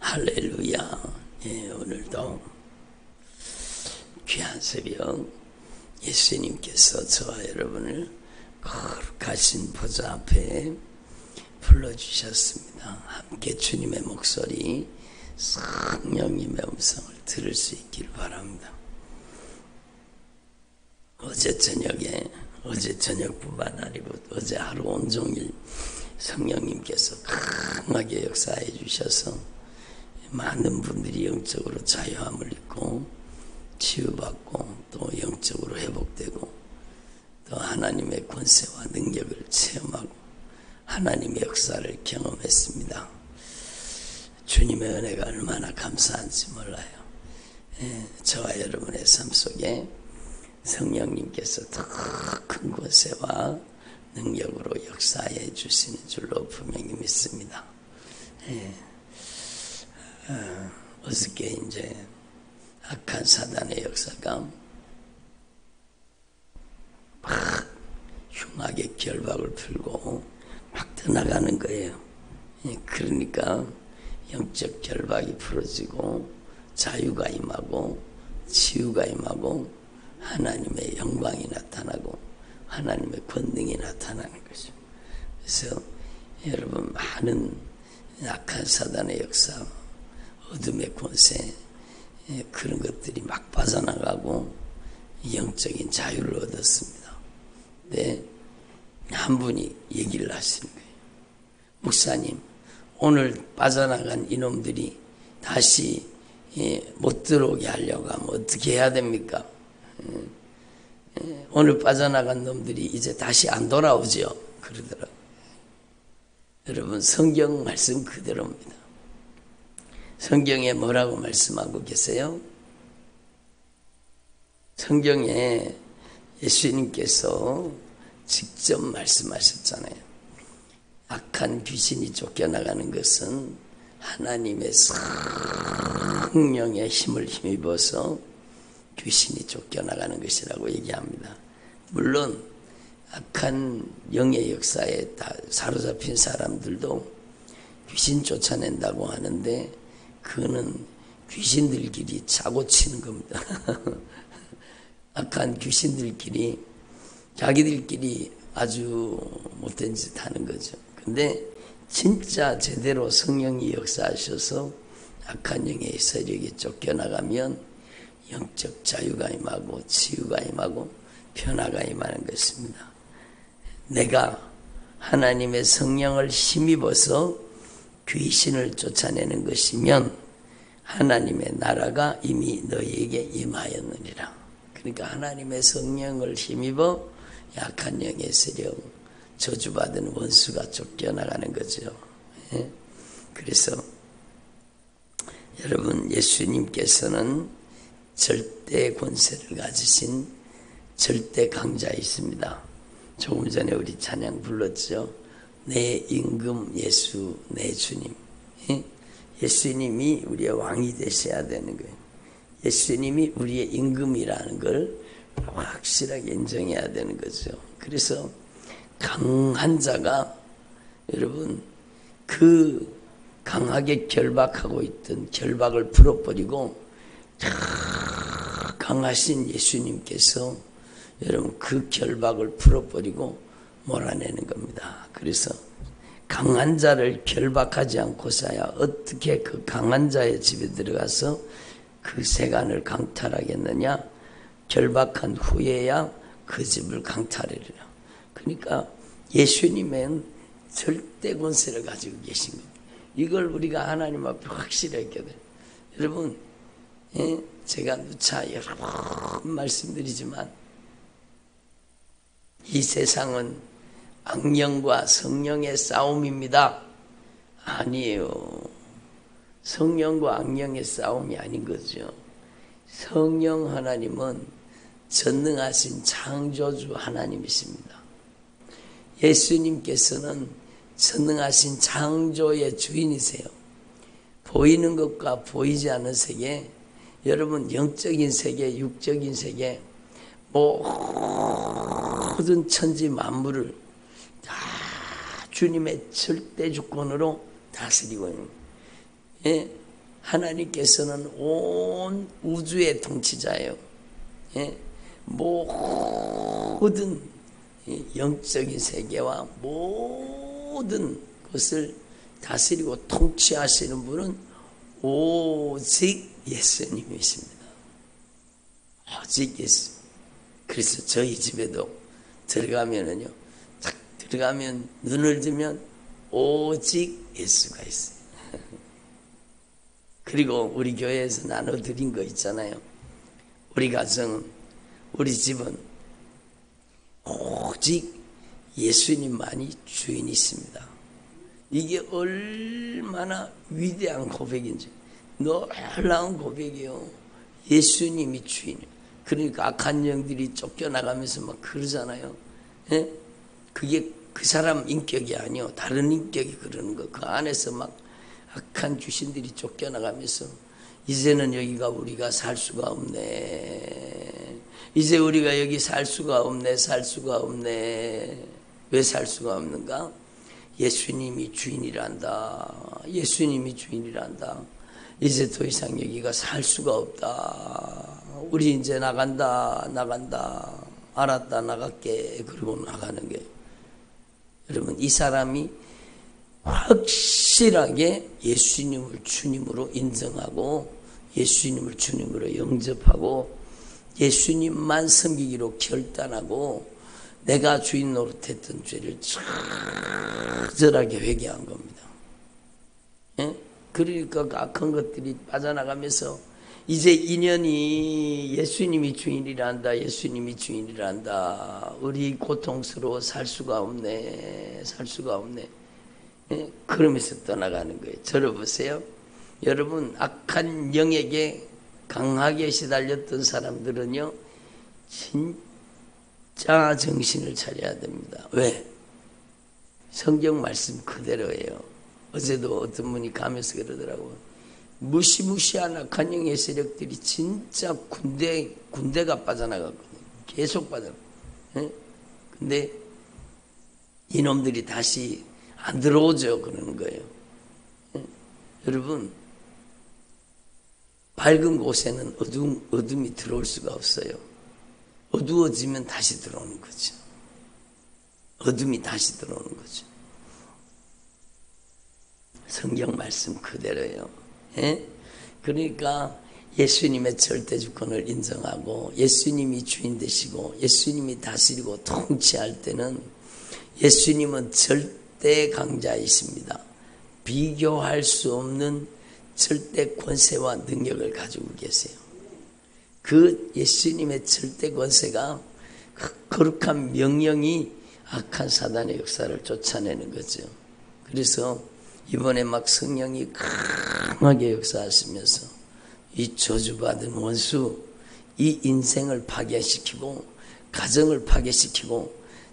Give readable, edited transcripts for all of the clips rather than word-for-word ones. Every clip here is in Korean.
할렐루야. 오늘도 귀한 새벽 예수님께서 저와 여러분을 거룩하신 보좌 앞에 불러주셨습니다. 함께 주님의 목소리, 성령님의 음성을 들을 수 있기를 바랍니다. 어제 저녁뿐만 아니고 어제 하루 온종일 성령님께서 강하게 역사해 주셔서 많은 분들이 영적으로 자유함을 입고 치유받고 또 영적으로 회복되고 또 하나님의 권세와 능력을 체험하고 하나님의 역사를 경험했습니다. 주님의 은혜가 얼마나 감사한지 몰라요. 저와 여러분의 삶 속에 성령님께서 더 큰 권세와 능력으로 역사해 주시는 줄로 분명히 믿습니다. 어저께 이제 악한 사단의 역사가 막 흉하게 결박을 풀고 막 떠나가는 거예요. 그러니까 영적 결박이 풀어지고 자유가 임하고 치유가 임하고 하나님의 영광이 나타나고 하나님의 권능이 나타나는 거죠. 그래서 여러분 많은 악한 사단의 역사, 어둠의 권세, 그런 것들이 막 빠져나가고 영적인 자유를 얻었습니다. 근데 한 분이 얘기를 하시는 거예요. 목사님, 오늘 빠져나간 이놈들이 다시 못 들어오게 하려고 하면 어떻게 해야 됩니까? 오늘 빠져나간 놈들이 이제 다시 안 돌아오죠. 그러더라고요. 여러분, 성경 말씀 그대로입니다. 성경에 뭐라고 말씀하고 계세요? 성경에 예수님께서 직접 말씀하셨잖아요. 악한 귀신이 쫓겨나가는 것은 하나님의 성령의 힘을 힘입어서 귀신이 쫓겨나가는 것이라고 얘기합니다. 물론 악한 영의 역사에 다 사로잡힌 사람들도 귀신 쫓아낸다고 하는데 그거는 귀신들끼리 짜고 치는 겁니다. 악한 귀신들끼리 자기들끼리 아주 못된 짓 하는 거죠. 근데 진짜 제대로 성령이 역사하셔서 악한 영의 세력이 쫓겨나가면 영적 자유가 임하고 치유가 임하고 변화가 임하는 것입니다. 내가 하나님의 성령을 힘입어서 귀신을 쫓아내는 것이면 하나님의 나라가 이미 너희에게 임하였느니라. 그러니까 하나님의 성령을 힘입어 약한 영의 세력, 저주받은 원수가 쫓겨나가는 거죠. 그래서 여러분, 예수님께서는 절대 권세를 가지신 절대 강자이십니다. 조금 전에 우리 찬양 불렀죠. 내 임금 예수 내 주님. 예수님이 우리의 왕이 되셔야 되는 거예요. 예수님이 우리의 임금이라는 걸 확실하게 인정해야 되는 거죠. 그래서 강한 자가 여러분 그 강하게 결박하고 있던 결박을 풀어버리고 강하신 예수님께서 여러분 그 결박을 풀어버리고 몰아내는 겁니다. 그래서 강한 자를 결박하지 않고서야 어떻게 그 강한 자의 집에 들어가서 그 세간을 강탈하겠느냐? 결박한 후에야 그 집을 강탈하리라. 그러니까 예수님은 절대 권세를 가지고 계신 겁니다. 이걸 우리가 하나님 앞에 확실히 했거든. 여러분, 제가 누차 여러 번 말씀드리지만 이 세상은 악령과 성령의 싸움입니다. 아니에요. 성령과 악령의 싸움이 아닌 거죠. 성령 하나님은 전능하신 창조주 하나님이십니다. 예수님께서는 전능하신 창조의 주인이세요. 보이는 것과 보이지 않는 세계, 여러분 영적인 세계, 육적인 세계, 모든 천지 만물을 다 주님의 절대 주권으로 다스리고 있는 거예요. 하나님께서는 온 우주의 통치자예요. 예? 모든 영적인 세계와 모든 것을 다스리고 통치하시는 분은 오직 예수님이십니다. 오직 예수. 그래서 저희 집에도 들어가면은요, 딱 들어가면 눈을 뜨면 오직 예수가 있어요. 그리고 우리 교회에서 나눠드린 거 있잖아요. 우리 가정은, 우리 집은 오직 예수님만이 주인이십니다. 이게 얼마나 위대한 고백인지, 놀라운 고백이에요. 예수님이 주인이에요. 그러니까 악한 영들이 쫓겨나가면서 막 그러잖아요. 예? 그게 그 사람 인격이 아니요, 다른 인격이 그러는 거. 그 안에서 막 악한 귀신들이 쫓겨나가면서 이제는 여기가 우리가 살 수가 없네. 이제 우리가 여기 살 수가 없네. 살 수가 없네. 왜 살 수가 없는가? 예수님이 주인이란다. 예수님이 주인이란다. 이제 더 이상 여기가 살 수가 없다. 우리 이제 나간다. 알았다, 나갈게. 그리고 나가는 거예요. 여러분, 이 사람이 확실하게 예수님을 주님으로 인정하고 예수님을 주님으로 영접하고 예수님만 섬기기로 결단하고 내가 주인 노릇했던 죄를 처절하게 회개한 겁니다. 예? 그러니까 악한 것들이 빠져나가면서 이제 인연이 예수님이 주인이란다. 예수님이 주인이란다. 우리 고통스러워 살 수가 없네. 살 수가 없네. 예? 그러면서 떠나가는 거예요. 들어보세요. 여러분, 악한 영에게 강하게 시달렸던 사람들은요, 진짜 정신을 차려야 됩니다. 왜? 성경 말씀 그대로예요. 어제도 어떤 분이 가면서 그러더라고요. 무시무시한 악한 영의 세력들이 진짜 군대가 빠져나갔거든요. 계속 빠져나가요. 예? 근데 이놈들이 다시 안 들어오죠. 그러는 거예요. 예? 여러분, 밝은 곳에는 어둠이 들어올 수가 없어요. 어두워지면 다시 들어오는 거죠. 어둠이 다시 들어오는 거죠. 성경 말씀 그대로예요. 예? 그러니까 예수님의 절대 주권을 인정하고 예수님이 주인 되시고 예수님이 다스리고 통치할 때는 예수님은 절대 강자이십니다. 비교할 수 없는 절대 권세와 능력을 가지고 계세요. 그 예수님의 절대 권세가 거룩한 명령이 악한 사단의 역사를 쫓아내는 거죠. 그래서 이번에 막 성령이 강하게 역사하시면서 이 저주받은 원수, 이 인생을 파괴시키고 가정을 파괴시키고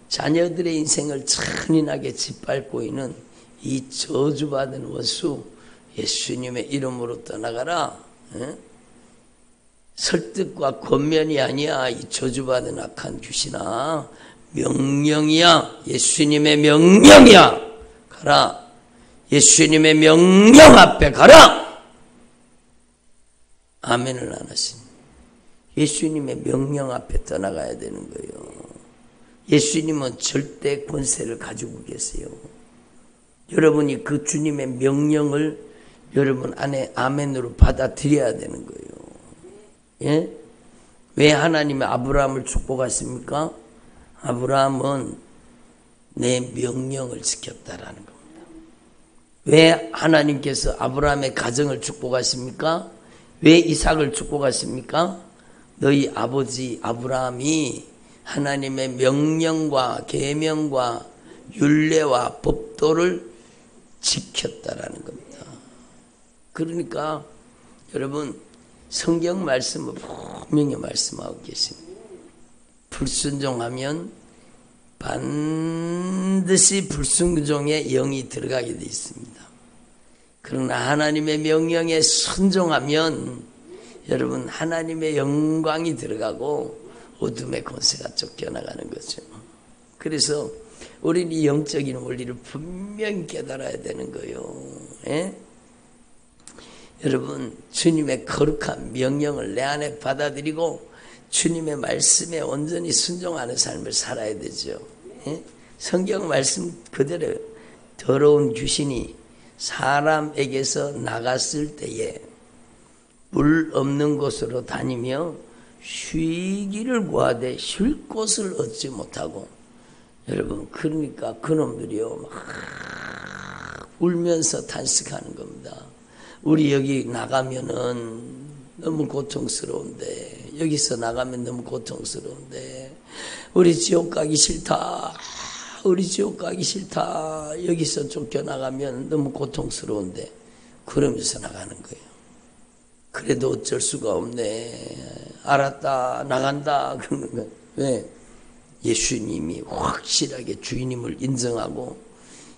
자녀들의 인생을 잔인하게 짓밟고 있는 이 저주받은 원수, 예수님의 이름으로 떠나가라. 설득과 권면이 아니야. 이 저주받은 악한 귀신아, 명령이야. 예수님의 명령이야. 가라. 예수님의 명령 앞에 가라. 아멘을 안 하시니 예수님의 명령 앞에 떠나가야 되는 거예요. 예수님은 절대 권세를 가지고 계세요. 여러분이 그 주님의 명령을 여러분 안에 아멘으로 받아들여야 되는 거예요. 예? 왜 하나님이 아브라함을 축복하십니까? 아브라함은 내 명령을 지켰다라는 겁니다. 왜 하나님께서 아브라함의 가정을 축복하십니까? 왜 이삭을 축복하십니까? 너희 아버지 아브라함이 하나님의 명령과 계명과 율례와 법도를 지켰다라는 겁니다. 그러니까 여러분, 성경 말씀을 분명히 말씀하고 계십니다. 불순종하면 반드시 불순종의 영이 들어가게 되어 있습니다. 그러나 하나님의 명령에 순종하면 여러분 하나님의 영광이 들어가고 어둠의 권세가 쫓겨나가는 거죠. 그래서 우리는 이 영적인 원리를 분명히 깨달아야 되는 거예요. 예? 여러분, 주님의 거룩한 명령을 내 안에 받아들이고 주님의 말씀에 온전히 순종하는 삶을 살아야 되죠. 예? 성경 말씀 그대로 더러운 귀신이 사람에게서 나갔을 때에 물 없는 곳으로 다니며 쉬기를 구하되 쉴 곳을 얻지 못하고, 여러분, 그러니까 그놈들이요 막 울면서 탄식하는 겁니다. 우리 여기 나가면은 너무 고통스러운데, 여기서 나가면 너무 고통스러운데, 우리 지옥 가기 싫다, 우리 지옥 가기 싫다, 여기서 쫓겨나가면 너무 고통스러운데, 그러면서 나가는 거예요. 그래도 어쩔 수가 없네, 알았다, 나간다, 그러는 거예요. 왜? 예수님이 확실하게 주인임을 인정하고,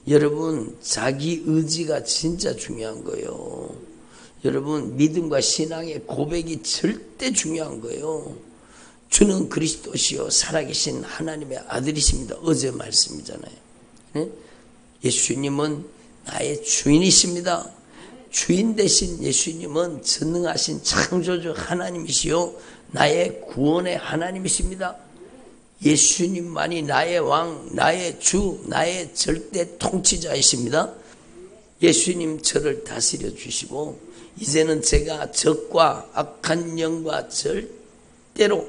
여러분, 자기 의지가 진짜 중요한 거예요. 여러분, 믿음과 신앙의 고백이 절대 중요한 거예요. 주는 그리스도시요 살아계신 하나님의 아들이십니다. 어제 말씀이잖아요. 네? 예수님은 나의 주인이십니다. 주인 대신 예수님은 전능하신 창조주 하나님이시요 나의 구원의 하나님이십니다. 예수님만이 나의 왕, 나의 주, 나의 절대 통치자이십니다. 예수님 저를 다스려 주시고, 이제는 제가 적과 악한 영과 절대로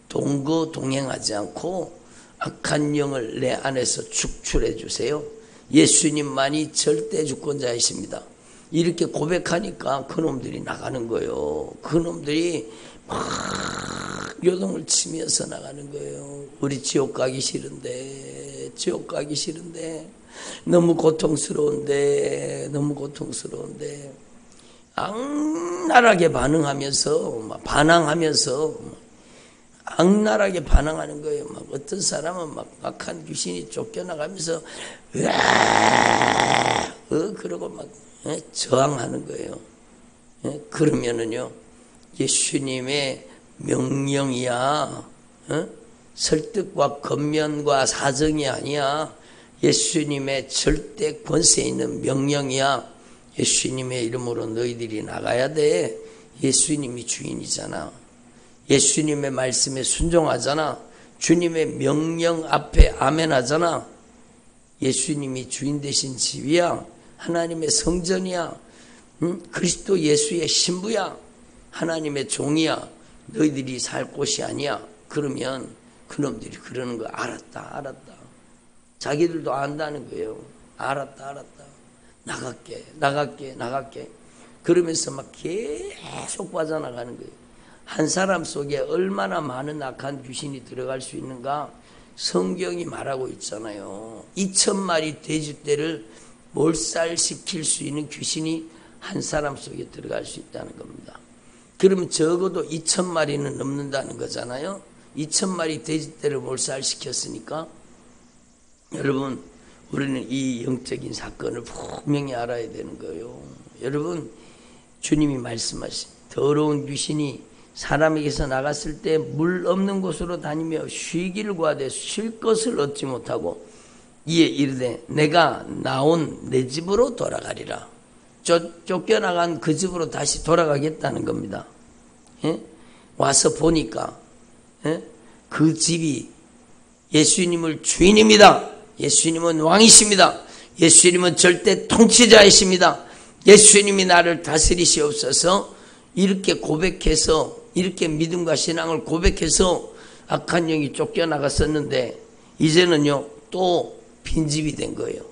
동거동행하지 않고 악한 영을 내 안에서 축출해 주세요. 예수님만이 절대 주권자이십니다. 이렇게 고백하니까 그놈들이 나가는 거예요. 그놈들이 막 요동을 치면서 나가는 거예요. 우리 지옥 가기 싫은데, 지옥 가기 싫은데, 너무 고통스러운데, 너무 고통스러운데, 악랄하게 반항하면서 악랄하게 반항하는 거예요. 막 어떤 사람은 막 악한 귀신이 쫓겨나가면서 그러고 막 저항하는 거예요. 그러면은요, 예수님의 명령이야, 설득과 권면과 사정이 아니야. 예수님의 절대 권세 있는 명령이야. 예수님의 이름으로 너희들이 나가야 돼. 예수님이 주인이잖아. 예수님의 말씀에 순종하잖아. 주님의 명령 앞에 아멘 하잖아. 예수님이 주인 되신 집이야. 하나님의 성전이야. 그리스도 예수의 신부야. 하나님의 종이야. 너희들이 살 곳이 아니야. 그러면 그놈들이 그러는 거 알았다. 자기들도 안다는 거예요. 알았다. 나갈게. 그러면서 막 계속 빠져나가는 거예요. 한 사람 속에 얼마나 많은 악한 귀신이 들어갈 수 있는가 성경이 말하고 있잖아요. 2000마리 돼지떼를 몰살시킬 수 있는 귀신이 한 사람 속에 들어갈 수 있다는 겁니다. 그러면 적어도 2000마리는 넘는다는 거잖아요. 2000마리 돼지떼를 몰살시켰으니까, 여러분, 우리는 이 영적인 사건을 분명히 알아야 되는 거예요. 여러분, 주님이 말씀하신 더러운 귀신이 사람에게서 나갔을 때 물 없는 곳으로 다니며 쉬기를 구하되 쉴 것을 얻지 못하고, 이에 이르되 내가 나온 내 집으로 돌아가리라. 쫓겨나간 그 집으로 다시 돌아가겠다는 겁니다. 와서 보니까 그 집이 예수님을 주인입니다. 예수님은 왕이십니다. 예수님은 절대 통치자이십니다. 예수님이 나를 다스리시옵소서. 이렇게 고백해서, 이렇게 믿음과 신앙을 고백해서 악한 영이 쫓겨나갔었는데, 이제는요 또 빈집이 된 거예요.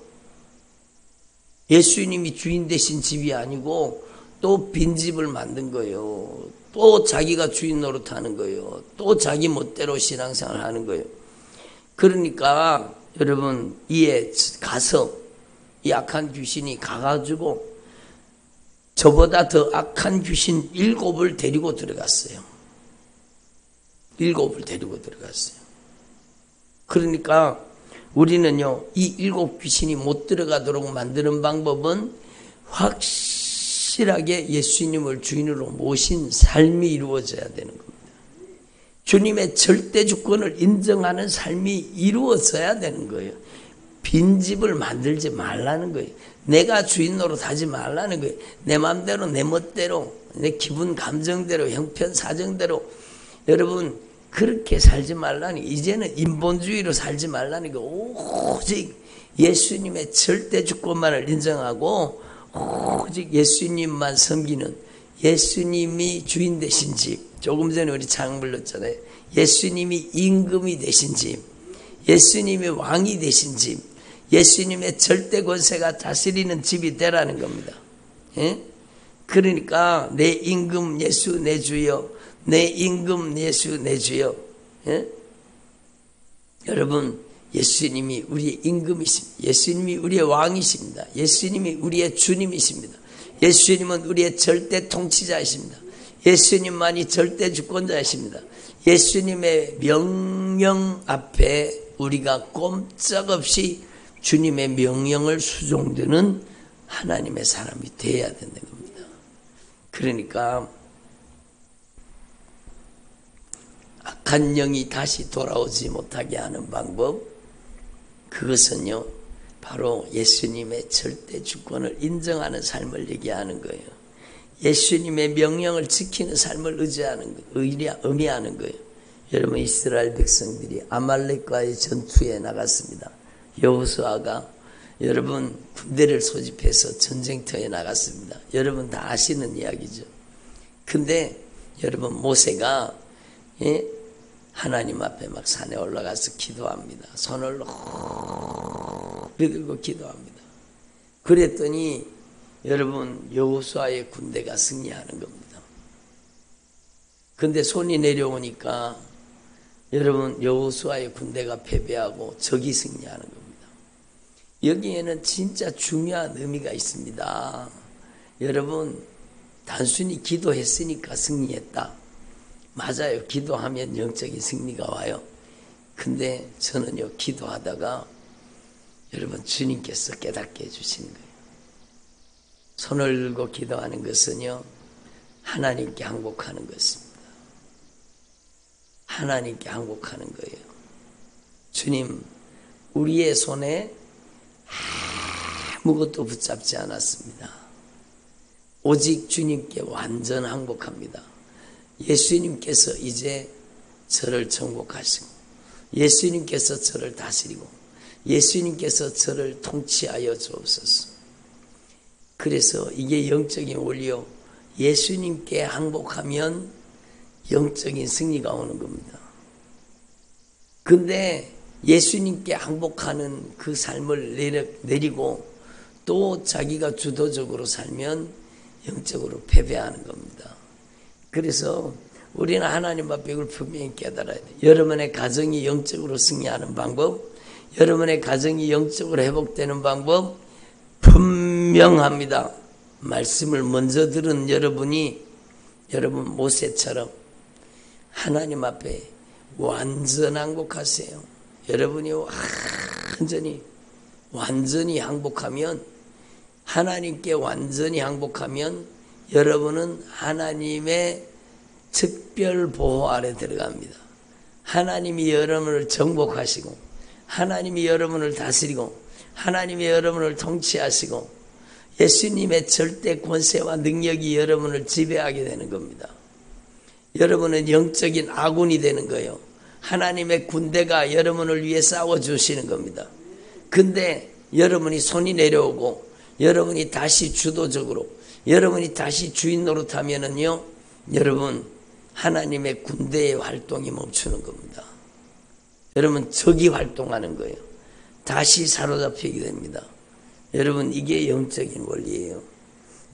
예수님이 주인 되신 집이 아니고 또 빈집을 만든 거예요. 또 자기가 주인 노릇하는 거예요. 또 자기 멋대로 신앙생활을 하는 거예요. 그러니까 여러분, 이에 가서 이 악한 귀신이 가가지고 저보다 더 악한 귀신 7을 데리고 들어갔어요. 7을 데리고 들어갔어요. 그러니까 우리는요, 이 7 귀신이 못 들어가도록 만드는 방법은 확실하게 예수님을 주인으로 모신 삶이 이루어져야 되는 겁니다. 주님의 절대 주권을 인정하는 삶이 이루어져야 되는 거예요. 빈집을 만들지 말라는 거예요. 내가 주인 노릇하지 말라는 거예요. 내 마음대로 내 멋대로 내 기분 감정대로 형편 사정대로 여러분 그렇게 살지 말라는 거예요. 이제는 인본주의로 살지 말라는 거예요. 오직 예수님의 절대 주권만을 인정하고 오직 예수님만 섬기는 예수님이 주인 되신 집. 조금 전에 우리 찬양 불렀잖아요. 예수님이 임금이 되신 집, 예수님이 왕이 되신 집, 예수님의 절대 권세가 다스리는 집이 되라는 겁니다. 예? 그러니까 내 임금 예수 내 주여, 내 임금 예수 내 주여. 예? 여러분 예수님이 우리의 임금이십니다. 예수님이 우리의 왕이십니다. 예수님이 우리의 주님이십니다. 예수님은 우리의 절대 통치자이십니다. 예수님만이 절대 주권자이십니다. 예수님의 명령 앞에 우리가 꼼짝없이 주님의 명령을 수종드는 하나님의 사람이 되어야 된다는 겁니다. 그러니까 악한 영이 다시 돌아오지 못하게 하는 방법, 그것은요 바로 예수님의 절대 주권을 인정하는 삶을 얘기하는 거예요. 예수님의 명령을 지키는 삶을 의미하는 거예요. 여러분 이스라엘 백성들이 아말렉과의 전투에 나갔습니다. 여호수아가 여러분 군대를 소집해서 전쟁터에 나갔습니다. 여러분 다 아시는 이야기죠. 근데 여러분 모세가 하나님 앞에 막 산에 올라가서 기도합니다. 손을 높이 들고 기도합니다. 그랬더니 여러분 여호수아의 군대가 승리하는 겁니다. 근데 손이 내려오니까 여러분 여호수아의 군대가 패배하고 적이 승리하는 겁니다. 여기에는 진짜 중요한 의미가 있습니다. 여러분 단순히 기도했으니까 승리했다. 맞아요. 기도하면 영적인 승리가 와요. 근데 저는요 기도하다가 여러분 주님께서 깨닫게 해주시는 거예요. 손을 들고 기도하는 것은요 하나님께 항복하는 것입니다. 하나님께 항복하는 거예요. 주님 우리의 손에 아무것도 붙잡지 않았습니다. 오직 주님께 완전 항복합니다. 예수님께서 이제 저를 정복하시고 예수님께서 저를 다스리고 예수님께서 저를 통치하여 주옵소서. 그래서 이게 영적인 원리요. 예수님께 항복하면 영적인 승리가 오는 겁니다. 근데 예수님께 항복하는 그 삶을 내리고 또 자기가 주도적으로 살면 영적으로 패배하는 겁니다. 그래서 우리는 하나님 앞에 이걸 분명히 깨달아야 돼요. 여러분의 가정이 영적으로 승리하는 방법, 여러분의 가정이 영적으로 회복되는 방법 분명합니다. 말씀을 먼저 들은 여러분이 여러분 모세처럼 하나님 앞에 완전 항복하세요. 여러분이 완전히 항복하면, 하나님께 완전히 항복하면 여러분은 하나님의 특별 보호 아래 들어갑니다. 하나님이 여러분을 정복하시고 하나님이 여러분을 다스리고 하나님이 여러분을 통치하시고 예수님의 절대 권세와 능력이 여러분을 지배하게 되는 겁니다. 여러분은 영적인 아군이 되는 거예요. 하나님의 군대가 여러분을 위해 싸워주시는 겁니다. 근데 여러분이 손이 내려오고 여러분이 다시 주도적으로 여러분이 다시 주인 노릇하면은요 여러분 하나님의 군대의 활동이 멈추는 겁니다. 여러분 적이 활동하는 거예요. 다시 사로잡히게 됩니다. 여러분 이게 영적인 원리예요.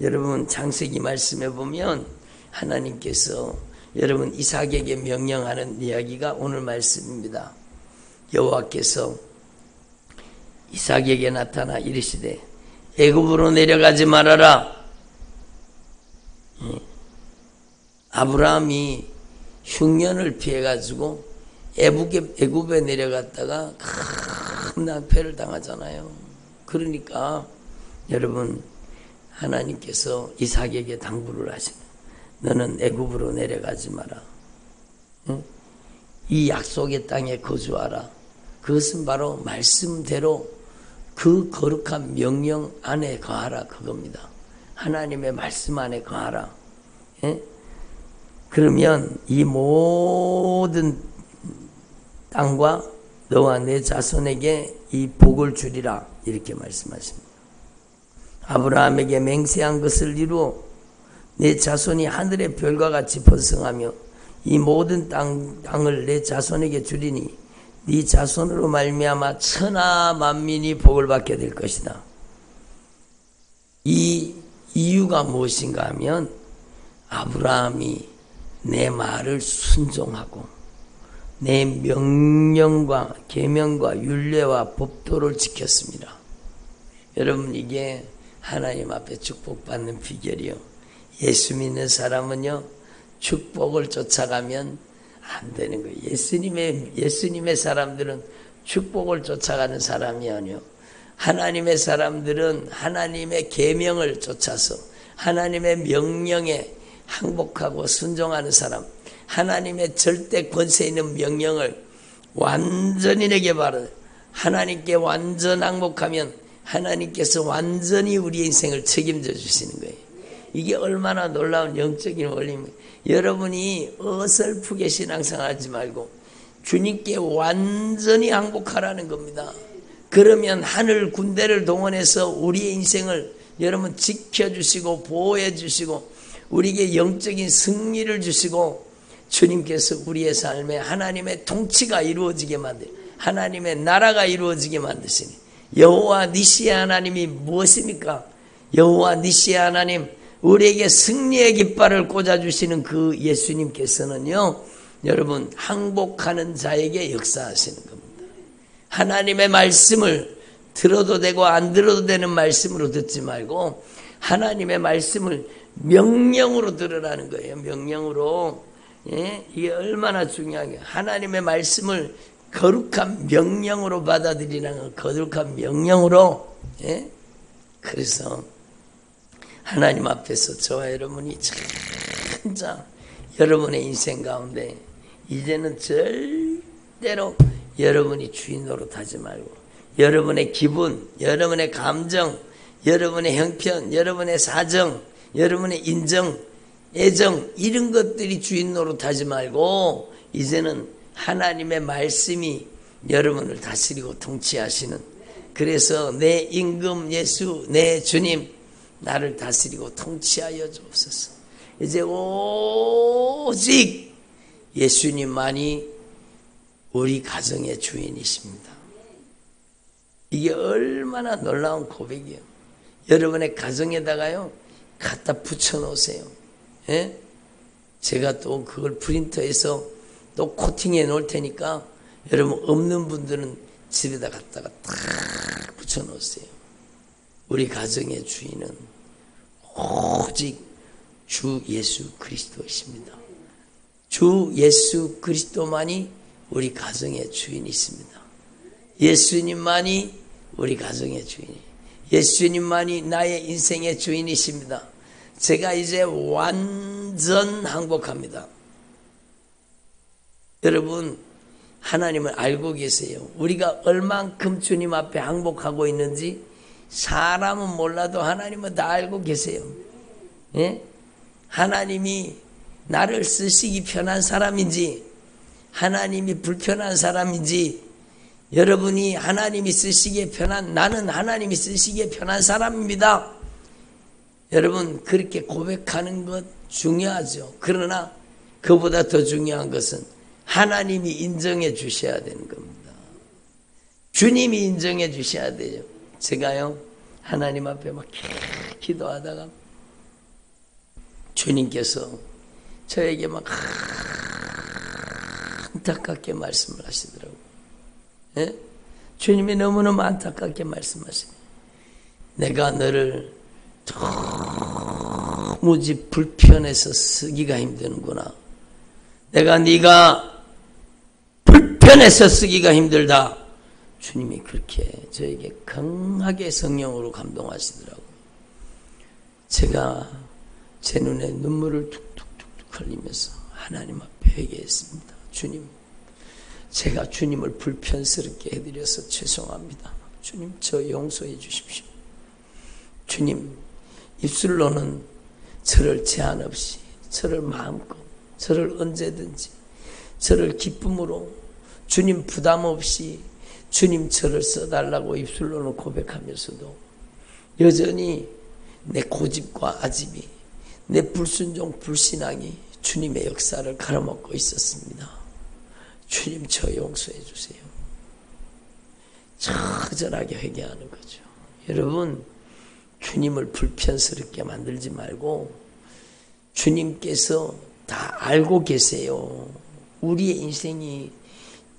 여러분 창세기 말씀에 보면 하나님께서 여러분 이삭에게 명령하는 이야기가 오늘 말씀입니다. 여호와께서 이삭에게 나타나 이르시되 애굽으로 내려가지 말아라. 아브라함이 흉년을 피해가지고 애굽에 내려갔다가 큰 낭패를 당하잖아요. 그러니까 여러분 하나님께서 이삭에게 당부를 하시는, 너는 애굽으로 내려가지 마라. 이 약속의 땅에 거주하라. 그것은 바로 말씀대로 그 거룩한 명령 안에 거하라 그겁니다. 하나님의 말씀 안에 거하라. 예? 그러면 이 모든 땅과 너와 내 자손에게 이 복을 주리라 이렇게 말씀하십니다. 아브라함에게 맹세한 것을 이루어 내 자손이 하늘의 별과 같이 번성하며 이 모든 땅을 내 자손에게 주리니 네 자손으로 말미암아 천하 만민이 복을 받게 될 것이다. 이 이유가 무엇인가 하면 아브라함이 내 말을 순종하고 내 명령과 계명과 율례와 법도를 지켰습니다. 여러분 이게 하나님 앞에 축복받는 비결이요. 예수 믿는 사람은요 축복을 쫓아가면 안 되는 거예요. 예수님의 사람들은 축복을 쫓아가는 사람이 아니요. 하나님의 사람들은 하나님의 계명을 쫓아서 하나님의 명령에 항복하고 순종하는 사람, 하나님의 절대 권세 있는 명령을 완전히 내게 바라 하나님께 완전 항복하면 하나님께서 완전히 우리의 인생을 책임져 주시는 거예요. 이게 얼마나 놀라운 영적인 원리입니까? 여러분이 어설프게 신앙생활하지 말고 주님께 완전히 항복하라는 겁니다. 그러면 하늘 군대를 동원해서 우리의 인생을 여러분 지켜주시고 보호해주시고 우리에게 영적인 승리를 주시고 주님께서 우리의 삶에 하나님의 통치가 이루어지게 만들 하나님의 나라가 이루어지게 만드시니 여호와 니시의 하나님이 무엇입니까? 여호와 니시의 하나님 우리에게 승리의 깃발을 꽂아주시는 그 예수님께서는요 여러분 항복하는 자에게 역사하시는 겁니다. 하나님의 말씀을 들어도 되고 안 들어도 되는 말씀으로 듣지 말고 하나님의 말씀을 명령으로 들으라는 거예요. 명령으로. 예? 이게 얼마나 중요하게 하나님의 말씀을 거룩한 명령으로 받아들이라는 거. 거룩한 명령으로. 예? 그래서 하나님 앞에서 저와 여러분이 진짜 여러분의 인생 가운데 이제는 절대로 여러분이 주인 노릇하지 말고 여러분의 기분, 여러분의 감정, 여러분의 형편, 여러분의 사정, 여러분의 인정, 애정 이런 것들이 주인 노릇하지 말고 이제는 하나님의 말씀이 여러분을 다스리고 통치하시는 그래서 내 임금 예수 내 주님 나를 다스리고 통치하여 주옵소서. 이제 오직 예수님만이 우리 가정의 주인이십니다. 이게 얼마나 놀라운 고백이에요. 여러분의 가정에다가요 갖다 붙여 놓으세요. 예? 제가 또 그걸 프린터해서 또 코팅해 놓을 테니까 여러분 없는 분들은 집에다 갖다가 탁 붙여 놓으세요. 우리 가정의 주인은 오직 주 예수 그리스도이십니다. 주 예수 그리스도만이 우리 가정의 주인이십니다. 예수님만이 우리 가정의 주인이에요. 예수님만이 나의 인생의 주인이십니다. 제가 이제 완전 항복합니다. 여러분 하나님을 알고 계세요. 우리가 얼만큼 주님 앞에 항복하고 있는지 사람은 몰라도 하나님은 다 알고 계세요. 예? 하나님이 나를 쓰시기 편한 사람인지 하나님이 불편한 사람인지 여러분이 하나님이 쓰시기에 편한 나는 하나님이 쓰시기에 편한 사람입니다. 여러분 그렇게 고백하는 것 중요하죠. 그러나 그보다 더 중요한 것은 하나님이 인정해 주셔야 되는 겁니다. 주님이 인정해 주셔야 돼요. 제가요 하나님 앞에 막 기도하다가 주님께서 저에게 막 안타깝게 말씀을 하시더라고요. 예? 주님이 너무너무 안타깝게 말씀하시네. 내가 너를 도무지 불편해서 쓰기가 힘드는구나. 네가 불편해서 쓰기가 힘들다. 주님이 그렇게 저에게 강하게 성령으로 감동하시더라고요. 제가 제 눈에 눈물을 툭툭툭툭 흘리면서 하나님 앞에 회개했습니다. 주님, 제가 주님을 불편스럽게 해드려서 죄송합니다. 주님 저 용서해 주십시오. 주님 입술로는 저를 제한 없이, 저를 마음껏, 저를 언제든지, 저를 기쁨으로, 주님 부담 없이 주님 저를 써달라고 입술로는 고백하면서도 여전히 내 고집과 아집이, 내 불순종 불신앙이 주님의 역사를 가로막고 있었습니다. 주님 저 용서해 주세요. 처절하게 회개하는 거죠. 여러분 주님을 불편스럽게 만들지 말고 주님께서 다 알고 계세요. 우리의 인생이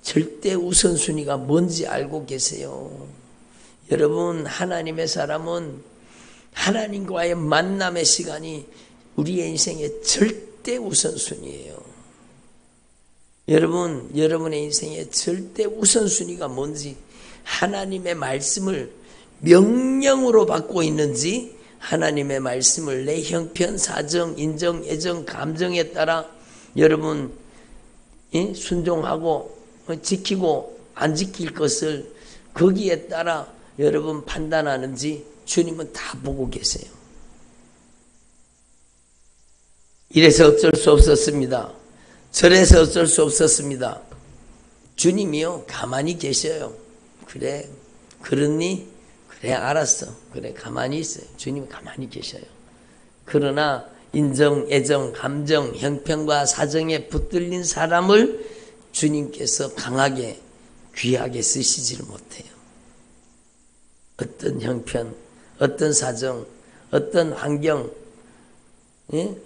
절대 우선순위가 뭔지 알고 계세요. 여러분 하나님의 사람은 하나님과의 만남의 시간이 우리의 인생의 절대 우선순위예요. 여러분, 여러분의 인생의 절대 우선순위가 뭔지, 하나님의 말씀을 명령으로 받고 있는지, 하나님의 말씀을 내 형편, 사정, 인정, 애정, 감정에 따라 여러분 순종하고 지키고 안 지킬 것을 거기에 따라 여러분 판단하는지 주님은 다 보고 계세요. 이래서 어쩔 수 없었습니다. 저래서 어쩔 수 없었습니다. 주님이요 가만히 계셔요. 그래 그렇니? 그래 알았어. 그래 가만히 있어요. 주님이 가만히 계셔요. 그러나 인정, 애정, 감정, 형편과 사정에 붙들린 사람을 주님께서 강하게 귀하게 쓰시지를 못해요. 어떤 형편, 어떤 사정, 어떤 환경,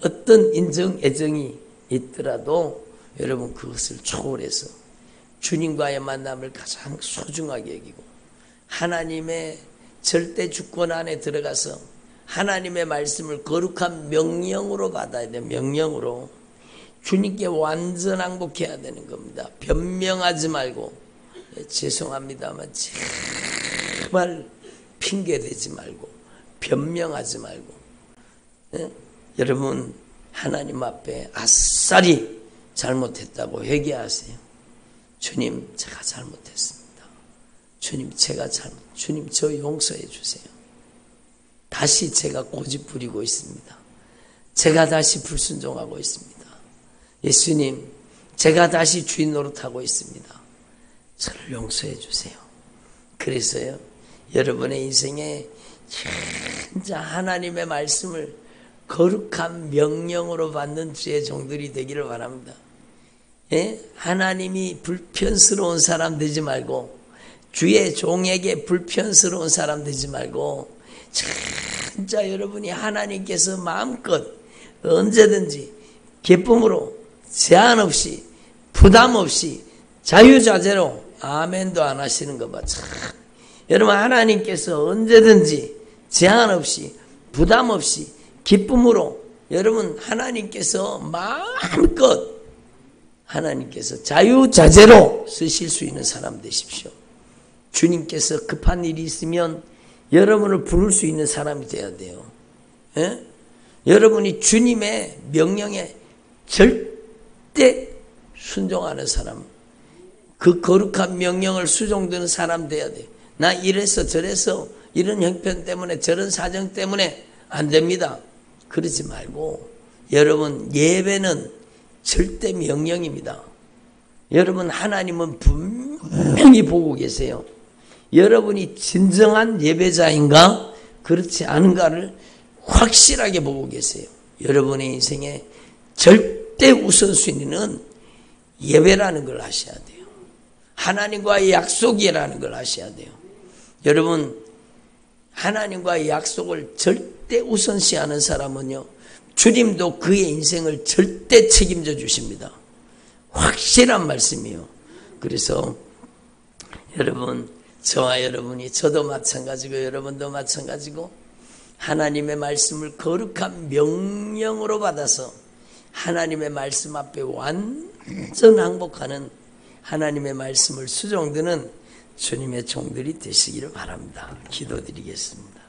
어떤 인정, 애정이 있더라도 여러분 그것을 초월해서 주님과의 만남을 가장 소중하게 여기고 하나님의 절대 주권 안에 들어가서 하나님의 말씀을 거룩한 명령으로 받아야 돼요. 명령으로. 주님께 완전 항복해야 되는 겁니다. 변명하지 말고 죄송합니다만 제발 핑계대지 말고 변명하지 말고 여러분 하나님 앞에 아싸리 잘못했다고 회개하세요. 주님 제가 잘못했습니다. 주님 제가 주님 저 용서해 주세요. 다시 제가 고집 부리고 있습니다. 제가 다시 불순종하고 있습니다. 예수님 제가 다시 주인 노릇하고 있습니다. 저를 용서해 주세요. 그래서요 여러분의 인생에 진짜 하나님의 말씀을 거룩한 명령으로 받는 주의 종들이 되기를 바랍니다. 하나님이 불편스러운 사람 되지 말고 주의 종에게 불편스러운 사람 되지 말고 진짜 여러분이 하나님께서 마음껏 언제든지 기쁨으로 제한 없이 부담 없이 자유자재로 아멘도 안 하시는 거 봐. 여러분 하나님께서 언제든지 제한 없이 부담 없이 기쁨으로 여러분 하나님께서 마음껏 하나님께서 자유자재로 쓰실 수 있는 사람 되십시오. 주님께서 급한 일이 있으면 여러분을 부를 수 있는 사람이 되어야 돼요. 여러분이 주님의 명령에 절대 순종하는 사람, 그 거룩한 명령을 수종드는 사람 되어야 돼요. 나 이래서 저래서 이런 형편 때문에 저런 사정 때문에 안 됩니다. 그러지 말고 여러분 예배는 절대 명령입니다. 여러분 하나님은 분명히 보고 계세요. 여러분이 진정한 예배자인가 그렇지 않은가를 확실하게 보고 계세요. 여러분의 인생에 절대 우선순위는 예배라는 걸 아셔야 돼요. 하나님과의 약속이라는 걸 아셔야 돼요. 여러분 하나님과의 약속을 절대 우선시하는 사람은요 주님도 그의 인생을 절대 책임져 주십니다. 확실한 말씀이에요. 그래서 여러분 저와 여러분이 저도 마찬가지고 여러분도 마찬가지고 하나님의 말씀을 거룩한 명령으로 받아서 하나님의 말씀 앞에 완전 항복하는 하나님의 말씀을 수종드는 주님의 종들이 되시기를 바랍니다. 기도드리겠습니다.